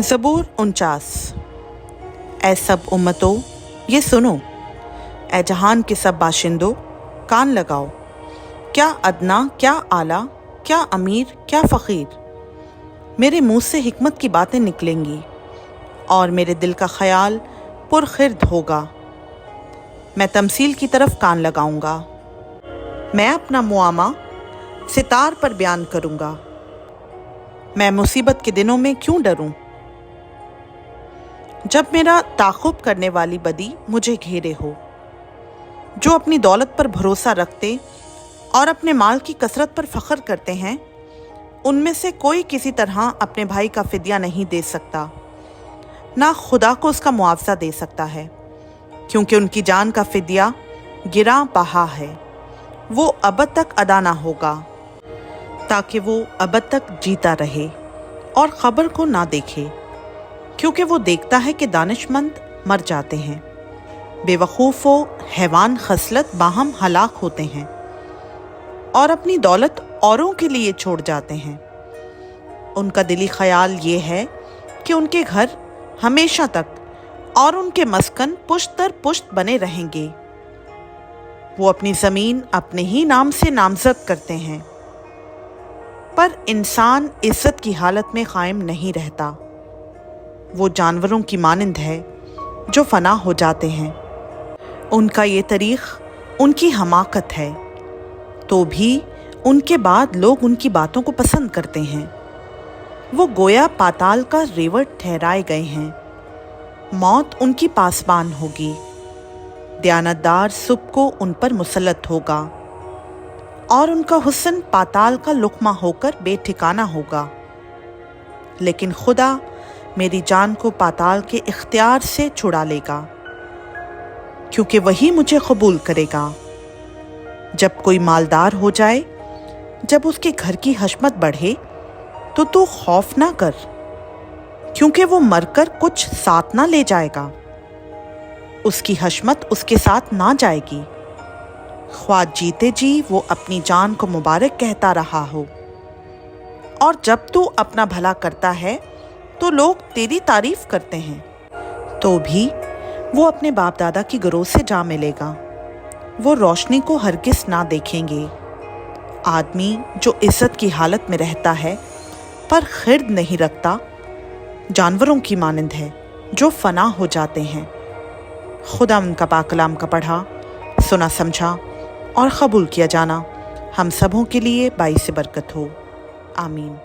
ज़बूर 49। ए सब उम्मतों ये सुनो, ए जहान के सब बाशिंदों कान लगाओ। क्या अदना, क्या आला, क्या अमीर, क्या फ़कीर, मेरे मुँह से हिकमत की बातें निकलेंगी और मेरे दिल का ख़याल पुरखिर्द होगा। मैं तमसील की तरफ कान लगाऊंगा। मैं अपना मुआमा सितार पर बयान करूंगा। मैं मुसीबत के दिनों में क्यों डरूं, जब मेरा ताक़ुब करने वाली बदी मुझे घेरे हो। जो अपनी दौलत पर भरोसा रखते और अपने माल की कसरत पर फ़ख्र करते हैं, उनमें से कोई किसी तरह अपने भाई का फ़िदिया नहीं दे सकता, ना खुदा को उसका मुआवजा दे सकता है, क्योंकि उनकी जान का फ़िदिया गिरा बहा है। वो अबद तक अदा ना होगा, ताकि वो अबद तक जीता रहे और ख़बर को ना देखे, क्योंकि वो देखता है कि दानिशमंद मर जाते हैं, बेवकूफ़ व हैवान खसलत बाहम हलाक होते हैं और अपनी दौलत औरों के लिए छोड़ जाते हैं। उनका दिली ख्याल ये है कि उनके घर हमेशा तक और उनके मस्कन पुश्त दर पुश्त बने रहेंगे। वो अपनी ज़मीन अपने ही नाम से नामज़द करते हैं, पर इंसान इज़्ज़त की हालत में कायम नहीं रहता। वो जानवरों की मानिंद है जो फना हो जाते हैं। उनका ये तरीक़ उनकी हमाकत है, तो भी उनके बाद लोग उनकी बातों को पसंद करते हैं। वो गोया पाताल का रेवट ठहराए गए हैं। मौत उनकी पासबान होगी। दयानतदार सुब को उन पर मुसल्लत होगा और उनका हुस्न पाताल का लुक़मा होकर बेठिकाना होगा। लेकिन खुदा मेरी जान को पाताल के इख्तियार से छुड़ा लेगा, क्योंकि वही मुझे कबूल करेगा। जब कोई मालदार हो जाए, जब उसके घर की हशमत बढ़े, तो तू खौफ ना कर, क्योंकि वो मरकर कुछ साथ ना ले जाएगा। उसकी हशमत उसके साथ ना जाएगी। ख्वाह जीते जी वो अपनी जान को मुबारक कहता रहा हो, और जब तू अपना भला करता है तो लोग तेरी तारीफ करते हैं, तो भी वो अपने बाप दादा की गरोह से जा मिलेगा। वो रोशनी को हरगिज़ ना देखेंगे। आदमी जो इज़्ज़त की हालत में रहता है पर खिर्द नहीं रखता, जानवरों की मानिंद है जो फना हो जाते हैं। खुदा उनका पाक कलाम का पढ़ा, सुना, समझा और कबूल किया जाना हम सबों के लिए बाइस बरकत हो। आमीन।